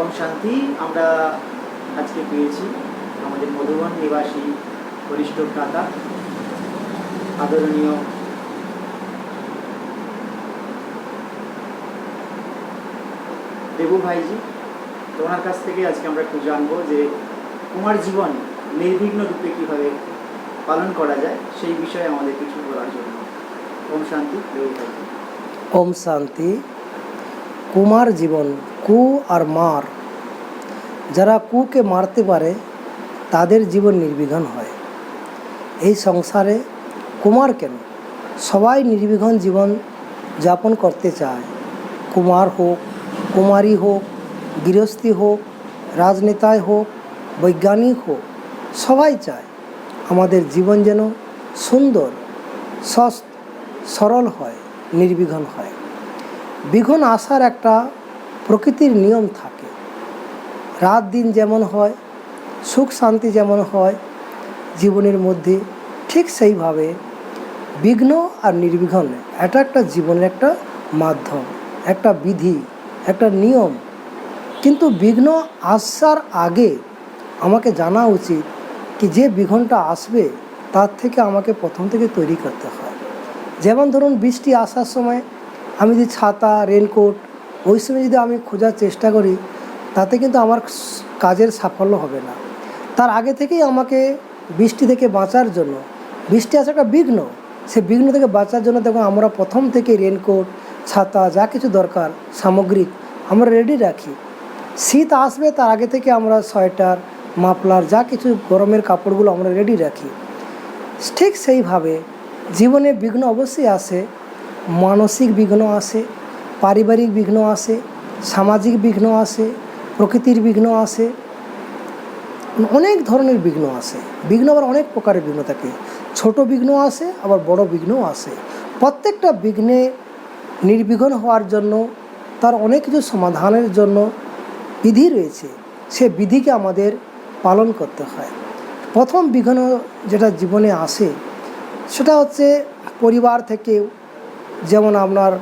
ওম শান্তি। আমরা আজকে পেয়েছি আমাদের মধুবন নিবাসী বরিষ্ঠ ভ্রাতা আদরণীয় দেবু ভাইজি। তো ওনার কাছ থেকে আজকে আমরা একটু জানবো যে কুমার জীবন নির্বিঘ্ন রূপে কীভাবে পালন করা যায় সেই বিষয়ে আমাদের কিছু বলার জন্য। ওম শান্তি দেবু ভাইজি। ওম শান্তি। কুমার জীবন, কু আর মার, যারা কুকে মারতে পারে তাদের জীবন নির্বিঘ্ন হয়। এই সংসারে কুমার কেন, সবাই নির্বিঘ্ন জীবন যাপন করতে চায়। কুমার হোক, কুমারী হোক, গৃহস্থী হোক, রাজনেতায় হোক, বৈজ্ঞানিক হোক, সবাই চায় আমাদের জীবন যেন সুন্দর, সস্ত, সরল হয়, নির্বিঘ্ন হয়। বিঘ্ন আসার একটা প্রকৃতির নিয়ম থাকে। রাত দিন যেমন হয়, সুখ শান্তি যেমন হয় জীবনের মধ্যে, ঠিক সেইভাবে বিঘ্ন আর নির্বিঘ্ন এটা একটা জীবনের একটা মাধ্যম, একটা বিধি, একটা নিয়ম। কিন্তু বিঘ্ন আসার আগে আমাকে জানা উচিত কি যে বিঘ্নটা আসবে তার থেকে আমাকে প্রথম থেকে তৈরি করতে হয়। যেমন ধরুন বৃষ্টি আসার সময় আমি যদি ছাতা, রেনকোট ওই সময় যদি আমি খোঁজার চেষ্টা করি, তাতে কিন্তু আমার কাজের সাফল্য হবে না। তার আগে থেকেই আমাকে বৃষ্টি থেকে বাঁচার জন্য, বৃষ্টি আসা একটা বিঘ্ন, সে বিঘ্ন থেকে বাঁচার জন্য দেখুন আমরা প্রথম থেকে রেনকোট, ছাতা যা কিছু দরকার সামগ্রিক আমরা রেডি রাখি। শীত আসবে তার আগে থেকে আমরা সোয়েটার, মাফলার যা কিছু গরমের কাপড়গুলো আমরা রেডি রাখি। ঠিক সেইভাবে জীবনে বিঘ্ন অবশ্যই আসে। মানসিক বিঘ্ন আসে, পারিবারিক বিঘ্ন আসে, সামাজিক বিঘ্ন আসে, প্রকৃতির বিঘ্ন আসে, অনেক ধরনের বিঘ্ন আসে। বিঘ্ন আবার অনেক প্রকারের বিঘ্ন থাকে। ছোট বিঘ্ন আসে, আবার বড় বিঘ্নও আসে। প্রত্যেকটা বিঘ্নে নির্বিঘ্ন হওয়ার জন্য তার অনেক কিছু সমাধানের জন্য বিধি রয়েছে। সে বিধিকে আমাদের পালন করতে হয়। প্রথম বিঘ্ন যেটা জীবনে আসে সেটা হচ্ছে পরিবার থেকে। যেমন আপনার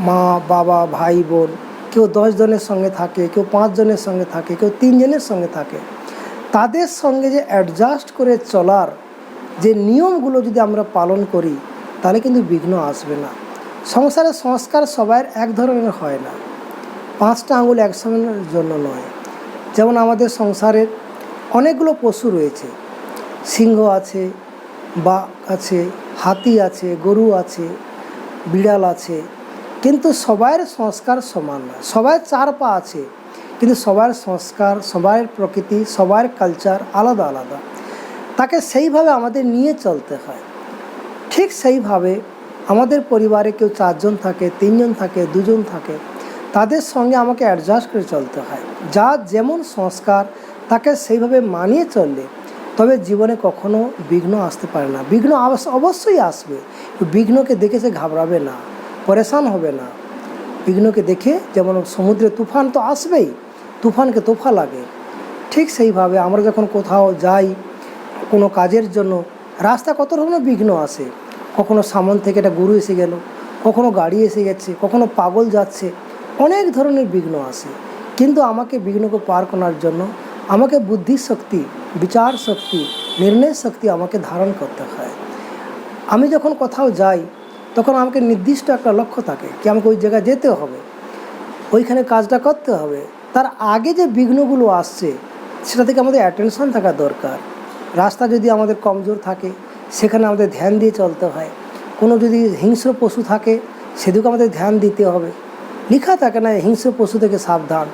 মা, বাবা, ভাই, বোন, কেউ 10 জনের সঙ্গে থাকে, কেউ 5 জনের সঙ্গে থাকে, কেউ 3 জনের সঙ্গে থাকে। তাদের সঙ্গে যে অ্যাডজাস্ট করে চলার যে নিয়মগুলো যদি আমরা পালন করি তাহলে কিন্তু বিঘ্ন আসবে না। সংসারের সংস্কার সবার এক ধরনের হয় না, 5টা আঙুল এক সমানের জন্য নয়। যেমন আমাদের সংসারের অনেকগুলো পশু রয়েছে, সিংহ আছে, বাঘ আছে, হাতি আছে, গরু আছে, বিড়াল আছে, কিন্তু সবার সংস্কার সমান নয়। সবার 4 পা আছে, কিন্তু সবার সংস্কার, সবার প্রকৃতি, সবার কালচার আলাদা আলাদা। তাকে সেইভাবে আমাদের নিয়ে চলতে হয়। ঠিক সেইভাবে আমাদের পরিবারে কেউ 4 জন থাকে, 3 জন থাকে, 2 জন থাকে, তাদের সঙ্গে আমাকে অ্যাডজাস্ট করে চলতে হয়। যার যেমন সংস্কার তাকে সেইভাবে মানিয়ে চললে তবে জীবনে কখনো বিঘ্ন আসতে পারে না। বিঘ্ন অবশ্যই আসবে, বিঘ্নকে দেখে সে ঘাবড়াবে না, পরেশান হবে না। বিঘ্নকে দেখে, যেমন সমুদ্রে তুফান তো আসবেই, তুফানকে তোফা লাগে, ঠিক সেইভাবে আমরা যখন কোথাও যাই কোনো কাজের জন্য, রাস্তা কত রকমের বিঘ্ন আসে। কখনো সামন থেকে একটা গরু এসে গেল, কখনো গাড়ি এসে গেছে, কখনো পাগল যাচ্ছে, অনেক ধরনের বিঘ্ন আসে। কিন্তু আমাকে বিঘ্নকে পার করার জন্য আমাকে বুদ্ধি শক্তি, বিচার শক্তি, নির্ণয় শক্তি আমাকে ধারণ করতে হয়। আমি যখন কোথাও যাই তখন আমাকে নির্দিষ্ট একটা লক্ষ্য থাকে কি আমাকে ওই জায়গায় যেতে হবে, ওইখানে কাজটা করতে হবে। তার আগে যে বিঘ্নগুলো আসছে সেটা থেকে আমাদের অ্যাটেনশন থাকা দরকার। রাস্তা যদি আমাদের কমজোর থাকে সেখানে আমাদের ধ্যান দিয়ে চলতে হয়। কোনো যদি হিংস্র পশু থাকে সেদিকে আমাদের ধ্যান দিতে হবে। লেখা থাকে না হিংস্র পশু থেকে সাবধান,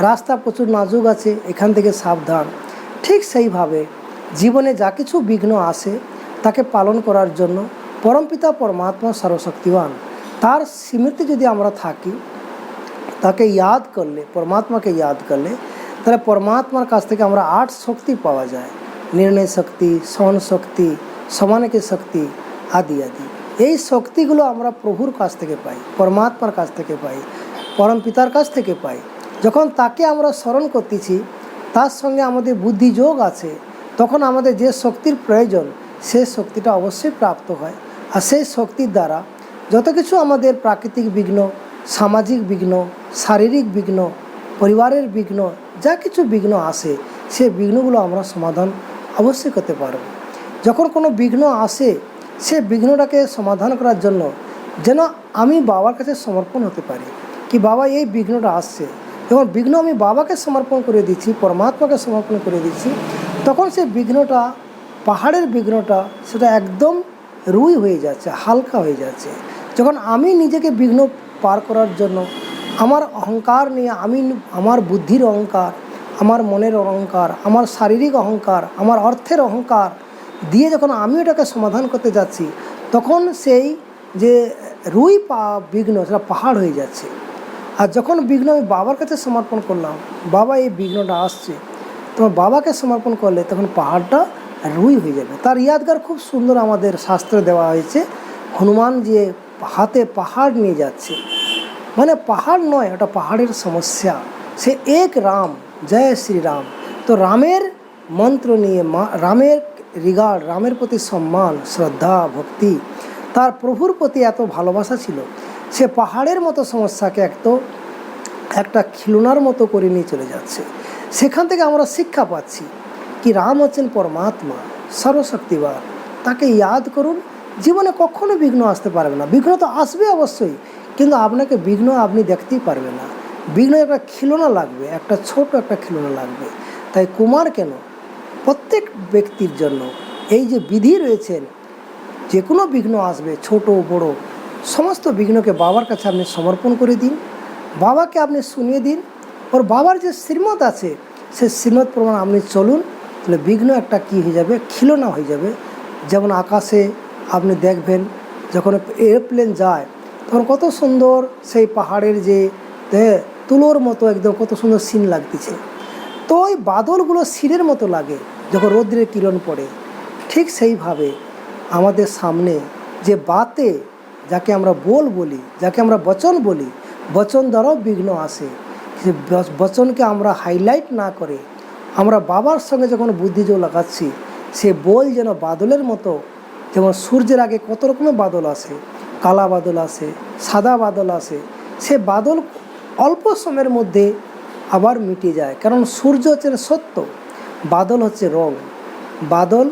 রাস্তা প্রচুর নাজুক আছে, এখান থেকে সাবধান। ঠিক সেইভাবে জীবনে যা কিছু বিঘ্ন আসে তাকে পালন করার জন্য পরমপিতা পরমাত্মা সর্বশক্তিবান, তার স্মৃতি যদি আমরা থাকি, তাকে ইয়াদ করলে, পরমাত্মাকে ইয়াদ করলে, তাহলে পরমাত্মার কাছ থেকে আমরা 8 শক্তি পাওয়া যায়। নির্ণয় শক্তি, সহন শক্তি, সমানকে শক্তি আদি আদি। এই শক্তিগুলো আমরা প্রভুর কাছ থেকে পাই, পরমাত্মার কাছ থেকে পাই, পরম পিতার কাছ থেকে পাই। যখন তাকে আমরা স্মরণ করতেছি, তার সঙ্গে আমাদের বুদ্ধি যোগ আছে, তখন আমাদের যে শক্তির প্রয়োজন সে শক্তিটা অবশ্যই প্রাপ্ত হয়। আর সেই শক্তির দ্বারা যত কিছু আমাদের প্রাকৃতিক বিঘ্ন, সামাজিক বিঘ্ন, শারীরিক বিঘ্ন, পরিবারের বিঘ্ন, যা কিছু বিঘ্ন আসে সে বিঘ্নগুলো আমরা সমাধান অবশ্যই করতে পারব। যখন কোনো বিঘ্ন আসে সে বিঘ্নটাকে সমাধান করার জন্য যেন আমি বাবার কাছে সমর্পণ হতে পারি, কি বাবা এই বিঘ্নটা আসছে, যখন বিঘ্ন আমি বাবাকে সমর্পণ করে দিচ্ছি, পরমাত্মাকে সমর্পণ করে দিচ্ছি, তখন সে বিঘ্নটা, পাহাড়ের বিঘ্নটা, সেটা একদম রুই হয়ে যাচ্ছে, হালকা হয়ে যাচ্ছে। যখন আমি নিজেকে বিঘ্ন পার করার জন্য আমার অহংকার নিয়ে, আমি আমার বুদ্ধির অহংকার, আমার মনের অহংকার, আমার শারীরিক অহংকার, আমার অর্থের অহংকার দিয়ে যখন আমি এটাকে সমাধান করতে যাচ্ছি, তখন সেই যে রুই বিঘ্ন সেটা পাহাড় হয়ে যাচ্ছে। আর যখন বিঘ্ন আমি বাবার কাছে সমর্পণ করলাম, বাবা এই বিঘ্নটা আসছে, তখন বাবাকে সমর্পণ করলে তখন পাহাড়টা রুই হয়ে যাবে। তার ইয়াদগার খুব সুন্দর আমাদের শাস্ত্রে দেওয়া হয়েছে, হনুমান যে হাতে পাহাড় নিয়ে যাচ্ছে, মানে পাহাড় নয়, ওটা পাহাড়ের সমস্যা। সে এক রাম, জয় শ্রীরাম। তো রামের মন্ত্র নিয়ে, রামের রিগার্ড, রামের প্রতি সম্মান, শ্রদ্ধা, ভক্তি, তার প্রভুর প্রতি এত ভালোবাসা ছিল, সে পাহাড়ের মতো সমস্যাকে একটা খিলুনার মতো করে নিয়ে চলে যাচ্ছে। সেখান থেকে আমরা শিক্ষা পাচ্ছি কি রাম হচ্ছেন পরমাত্মা, সর্বশক্তিবান। তাকে ইয়াদ করুন, জীবনে কখনো বিঘ্ন আসতে পারবে না। বিঘ্ন তো আসবে অবশ্যই, কিন্তু আপনাকে বিঘ্ন আপনি দেখতেই পারবেন না। বিঘ্ন একটা খিলুনা লাগবে, একটা ছোট একটা খিলুনা লাগবে। তাই কুমার কেন, প্রত্যেক ব্যক্তির জন্য এই যে বিধি রয়েছেন, যে কোনো বিঘ্ন আসবে, ছোট বড়, সমস্ত বিঘ্নকে বাবার কাছে আপনি সমর্পণ করে দিন, বাবাকে আপনি শুনিয়ে দিন। ওর বাবার যে শ্রীমত আছে সেই শ্রীমত প্রমাণ আপনি চলুন, তাহলে বিঘ্ন একটা কী হয়ে যাবে, খিলনা হয়ে যাবে। যেমন আকাশে আপনি দেখবেন যখন এরোপ্লেন যায় তখন কত সুন্দর সেই পাহাড়ের যে তুলোর মতো একদম কত সুন্দর সিন লাগতেছে। তো ওই বাদলগুলো শিরের মতো লাগে যখন রৌদ্রের কিরণ পড়ে। ঠিক সেইভাবে আমাদের সামনে যে বাতে, যাকে আমরা বলি, যাকে আমরা বচন বলি, বচন দ্বারাও বিঘ্ন আসে। সে বচনকে আমরা হাইলাইট না করে আমরা বাবার সঙ্গে যখন বুদ্ধিযোগ লাগাচ্ছি, সে বল যেন বাদলের মতো, যেমন সূর্যের আগে কত রকমের বাদল আসে, কালা বাদল আসে, সাদা বাদল আসে, সে বাদল অল্প সময়ের মধ্যে আবার মিটে যায়, কারণ সূর্য হচ্ছে সত্য, বাদল হচ্ছে রং। বাদল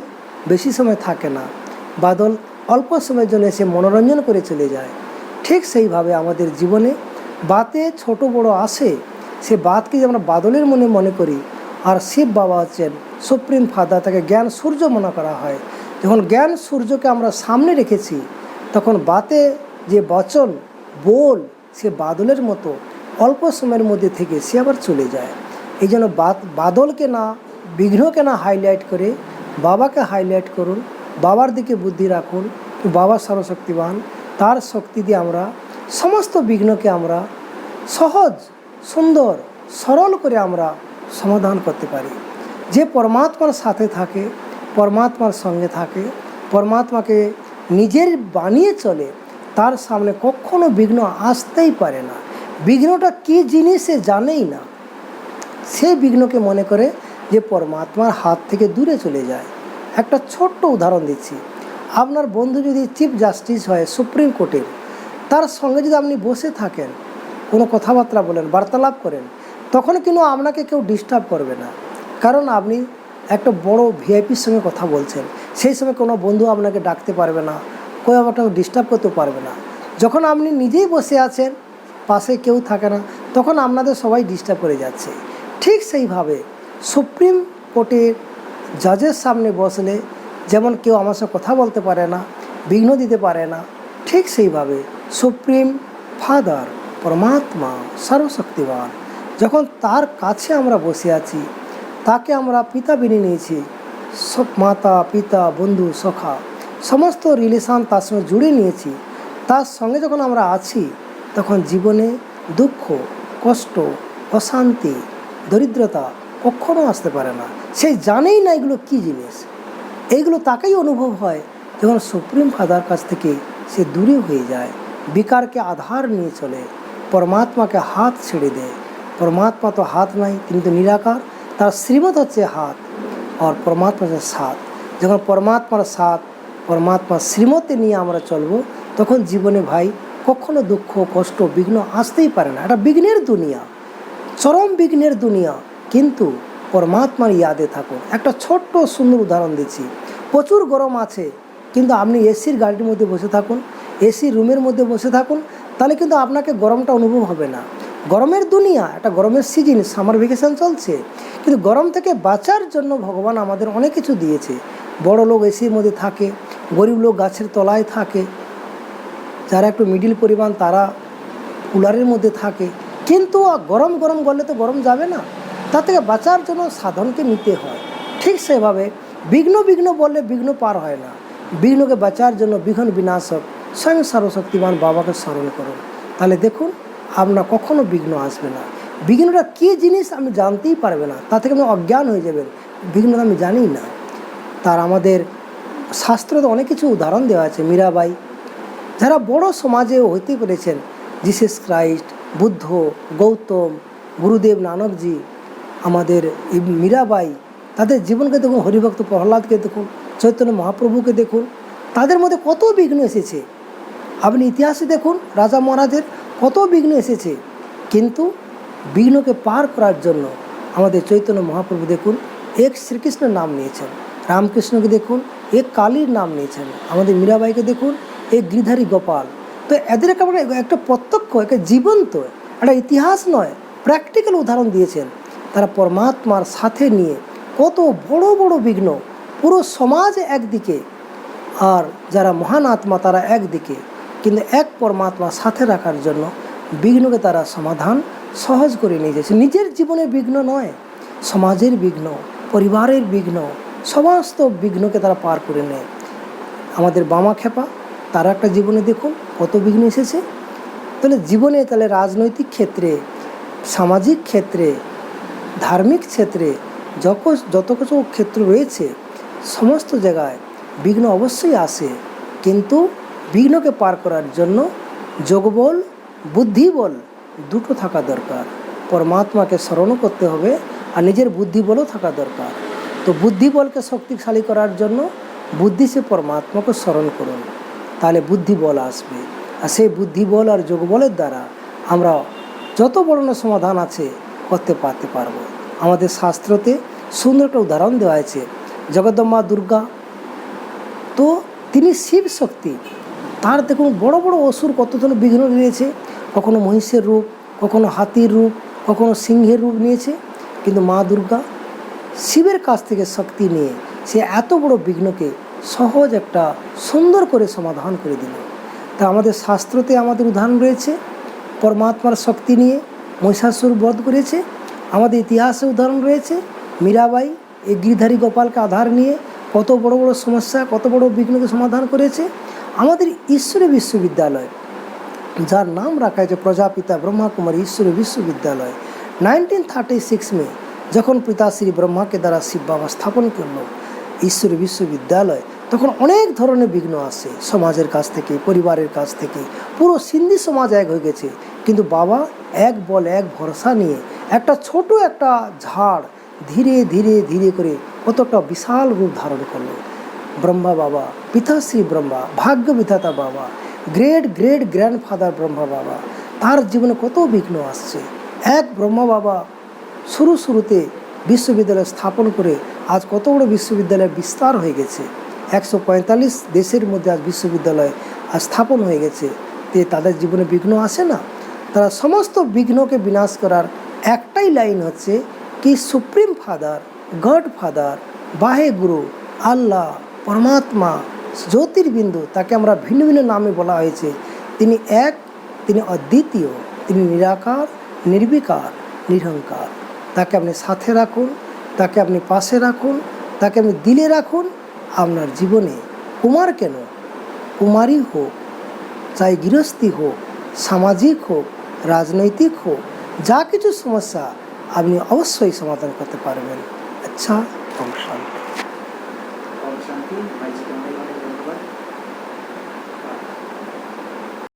বেশি সময় থাকে না, বাদল অল্প সময়ের জন্য এসে মনোরঞ্জন করে চলে যায়। ঠিক সেইভাবে আমাদের জীবনে বাতে ছোট বড় আসে, সে বাতকে যে আমরা বাদলের মনে করি। আর শিব বাবা হচ্ছেন সুপ্রিম ফাদার, তাকে জ্ঞান সূর্য মনে করা হয়। যখন জ্ঞান সূর্যকে আমরা সামনে রেখেছি, তখন বাতে যে বচন বল, সে বাদলের মতো অল্প সময়ের মধ্যে থেকে সে আবার চলে যায়। এই জন্য বাদলকে না, বিঘ্নকে না হাইলাইট করে বাবাকে হাইলাইট করুন, বাবার দিকে বুদ্ধি রাখুন। বাবা সর্বশক্তিবান, তার শক্তি দিয়ে আমরা সমস্ত বিঘ্নকে আমরা সহজ, সুন্দর, সরল করে আমরা সমাধান করতে পারি। যে পরমাত্মার সাথে থাকে, পরমাত্মার সঙ্গে থাকে, পরমাত্মাকে নিজের বানিয়ে চলে, তার সামনে কখনো বিঘ্ন আসতেই পারে না। বিঘ্নটা কী জিনিস সে জানেই না, সে বিঘ্নকে মনে করে যে পরমাত্মার হাত থেকে দূরে চলে যায়। একটা ছোট্ট উদাহরণ দিচ্ছি, আপনার বন্ধু যদি চিফ জাস্টিস হয় সুপ্রিম কোর্টের, তার সঙ্গে যদি আপনি বসে থাকেন, কোনো কথাবার্তা বলেন, বার্তালাপ করেন, তখন কিন্তু আপনাকে কেউ ডিস্টার্ব করবে না, কারণ আপনি একটা বড় ভিআইপির সঙ্গে কথা বলছেন। সেই সময় কোনো বন্ধু আপনাকে ডাকতে পারবে না, কেউ আপনাকে ডিস্টার্ব করতে পারবে না। যখন আপনি নিজেই বসে আছেন, পাশে কেউ থাকে না, তখন আপনাদের সবাই ডিস্টার্ব করে যাচ্ছে। ঠিক সেইভাবে সুপ্রিম কোর্টের জাজের সামনে বসলে যেমন কেউ আমার সঙ্গে কথা বলতে পারে না, বিঘ্ন দিতে পারে না, ঠিক সেইভাবে সুপ্রিম ফাদার, পরমাত্মা, সর্বশক্তিবান, যখন তার কাছে আমরা বসে আছি, তাকে আমরা পিতা বেনে নিয়েছি, সব মাতা পিতা বন্ধু সখা সমস্ত রিলেশান তার সঙ্গে জুড়ে নিয়েছি, তার সঙ্গে যখন আমরা আছি, তখন জীবনে দুঃখ, কষ্ট, অশান্তি, দরিদ্রতা কখনো আসতে পারে না। সে জানেই না এগুলো কী জিনিস। এইগুলো তাকেই অনুভব হয় যখন সুপ্রিম ফাদার কাছ থেকে সে দূরে হয়ে যায়, বিকারকে আধার নিয়ে চলে, পরমাত্মাকে হাত ছেড়ে দেয়। পরমাত্মা তো হাত নাই, তিনি তো নিরাকার, তার শ্রীমত হচ্ছে হাত, আর পরমাত্মা হচ্ছে সাথ। যখন পরমাত্মার সাথ, পরমাত্মার শ্রীমতে নিয়ে আমরা চলবো, তখন জীবনে ভাই কখনো দুঃখ, কষ্ট, বিঘ্ন আসতেই পারে না। এটা বিঘ্নের দুনিয়া, চরম বিঘ্নের দুনিয়া, কিন্তু পরমাত্মার ইয়াদে থাকুন। একটা ছোট্ট সুন্দর উদাহরণ দিচ্ছি। প্রচুর গরম আছে, কিন্তু আপনি এসির গাড়ির মধ্যে বসে থাকুন, এসি রুমের মধ্যে বসে থাকুন, তাহলে কিন্তু আপনাকে গরমটা অনুভব হবে না। গরমের দুনিয়া, একটা গরমের সিজন, সামার ভ্যাকেশন চলছে, কিন্তু গরম থেকে বাঁচার জন্য ভগবান আমাদের অনেক কিছু দিয়েছে। বড় লোক এসির মধ্যে থাকে, গরিব লোক গাছের তলায় থাকে, যারা একটু মিডিল পরিমাণ তারা কুলারের মধ্যে থাকে। কিন্তু গরম গরম গলে তো গরম যাবে না, তার থেকে বাঁচার জন্য সাধনকে নিতে হয়। ঠিক সেভাবে বিঘ্ন বললে বিঘ্ন পার হয় না। বিঘ্নকে বাঁচার জন্য বিঘ্ন বিনাশক স্বয়ং সর্বশক্তিমান বাবাকে স্মরণ করুন, তাহলে দেখুন আপনার কখনো বিঘ্ন আসবে না। বিঘ্নটা কী জিনিস আমি জানতেই পারবে না, তা থেকে আপনি অজ্ঞান হয়ে যাবেন, বিঘ্নটা আমি জানি না। তার আমাদের শাস্ত্রতে অনেক কিছু উদাহরণ দেওয়া আছে। মীরাবাই, যারা বড় সমাজে হইতে পেরেছেন, জিসাস ক্রাইস্ট, বুদ্ধ, গৌতম, গুরুদেব নানকজি, আমাদের মীরাবাই, তাদের জীবনকে দেখুন, হরিভক্ত প্রহ্লাদকে দেখুন, চৈতন্য মহাপ্রভুকে দেখুন, তাদের মধ্যে কত বিঘ্ন এসেছে। আপনি ইতিহাসে দেখুন, রাজা মহারাজের কত বিঘ্ন এসেছে, কিন্তু বিঘ্নকে পার করার জন্য আমাদের চৈতন্য মহাপ্রভু দেখুন এক শ্রীকৃষ্ণের নাম নিয়েছেন, রামকৃষ্ণকে দেখুন এক কালীর নাম নিয়েছেন, আমাদের মীরাবাইকে দেখুন এক গিরিধারী গোপাল। তো এদের একটা প্রত্যক্ষ, একটা জীবন্ত, একটা ইতিহাস নয়, প্র্যাকটিক্যাল উদাহরণ দিয়েছেন। তারা পরমাত্মার সাথে নিয়ে কত বড় বড় বিঘ্ন, পুরো সমাজ একদিকে আর যারা মহান আত্মা তারা একদিকে, কিন্তু এক পরমাত্মার সাথে রাখার জন্য বিঘ্নকে তারা সমাধান সহজ করে নিয়ে যাচ্ছে। নিজের জীবনের বিঘ্ন নয়, সমাজের বিঘ্ন, পরিবারের বিঘ্ন, সমস্ত বিঘ্নকে তারা পার করে নেয়। আমাদের বামা খেপা, তারা একটা জীবনে দেখুন কত বিঘ্ন এসেছে। তাহলে জীবনে, তাহলে রাজনৈতিক ক্ষেত্রে, সামাজিক ক্ষেত্রে, ধার্মিক ক্ষেত্রে, যত কিছু ক্ষেত্র রয়েছে, সমস্ত জায়গায় বিঘ্ন অবশ্যই আসে, কিন্তু বিঘ্নকে পার করার জন্য যোগবল, বুদ্ধিবল দুটো থাকা দরকার। পরমাত্মাকে স্মরণ করতে হবে আর নিজের বুদ্ধিবলও থাকা দরকার। তো বুদ্ধিবলকে শক্তিশালী করার জন্য বুদ্ধি সে পরমাত্মাকে স্মরণ করুন, তাহলে বুদ্ধিবল আসবে। আর সেই বুদ্ধিবল আর যোগবলের দ্বারা আমরা যত বড় না সমাধান আছে করতে পারবো। আমাদের শাস্ত্রতে সুন্দর একটা উদাহরণ দেওয়া আছে, জগদম্বা দুর্গা, তো তিনি শিব শক্তি, তার দেখুন বড় বড় অসুর কতজন বিঘ্ন নিয়েছে, কখনো মহিষের রূপ, কখনো হাতির রূপ, কখনো সিংহের রূপ নিয়েছে, কিন্তু মা দুর্গা শিবের কাছ থেকে শক্তি নিয়ে সে এত বড় বিঘ্নকে সহজ একটা সুন্দর করে সমাধান করে দিল। তা আমাদের শাস্ত্রতে আমাদের উদাহরণ রয়েছে, পরমাত্মার শক্তি নিয়ে মহিষাসুর বধ করেছে। আমাদের ইতিহাসে উদাহরণ রয়েছে, মীরাবাই এই গিরিধারী গোপালকে আধার নিয়ে কত বড় বড় সমস্যা, কত বড় বিঘ্নকে সমাধান করেছে। আমাদের ঈশ্বরী বিশ্ববিদ্যালয়, যার নাম রাখা হয়েছে প্রজাপিতা ব্রহ্মাকুমারী ঈশ্বরী বিশ্ববিদ্যালয়, 1936 মে যখন পিতাশ্রী ব্রহ্মাকে দ্বারা শিব বাবা স্থাপন করল ঈশ্বরী বিশ্ববিদ্যালয়, তখন অনেক ধরনের বিঘ্ন আসে সমাজের কাছ থেকে, পরিবারের কাছ থেকে, পুরো সিন্ধি সমাজ এক হয়ে গেছে। কিন্তু বাবা এক বল, এক ভরসা নিয়ে একটা ছোট একটা ঝাড় ধীরে ধীরে ধীরে করে কতটা বিশাল রূপ ধারণ করলো। ব্রহ্মা বাবা, পিতাশ্রী ব্রহ্মা, ভাগ্য বিধাতা বাবা, গ্রেট গ্রেট গ্র্যান্ডফাদার ব্রহ্মা বাবা, তার জীবনে কত বিঘ্ন আসছে। এক ব্রহ্মা বাবা শুরুতে বিশ্ববিদ্যালয় স্থাপন করে আজ কত বড় বিশ্ববিদ্যালয়ের বিস্তার হয়ে গেছে। 145 দেশের মধ্যে আজ বিশ্ববিদ্যালয় আজ স্থাপন হয়ে গেছে। তাদের জীবনে বিঘ্ন আসে না। তারা সমস্ত বিঘ্নকে বিনাশ করার একটাই লাইন হচ্ছে কি, সুপ্রিম ফাদার, গড ফাদার, বাহে গুরু, আল্লাহ, পরমাত্মা, জ্যোতির্বিন্দু, তাকে আমরা ভিন্ন ভিন্ন নামে বলা হয়েছে। তিনি এক, তিনি অদ্বিতীয়, তিনি নিরাকার, নির্বিকার, নিরহংকার। তাকে আপনি সাথে রাখুন, তাকে আপনি পাশে রাখুন, তাকে আপনি দিলে রাখুন। আপনার জীবনে কুমার কেন, কুমারী হোক, চাই গৃহস্থী হোক, সামাজিক হোক, রাজনৈতিক হোক, যা কিছু সমস্যা আপনি অবশ্যই সমাধান করতে পারবেন। আচ্ছা, শান্তি।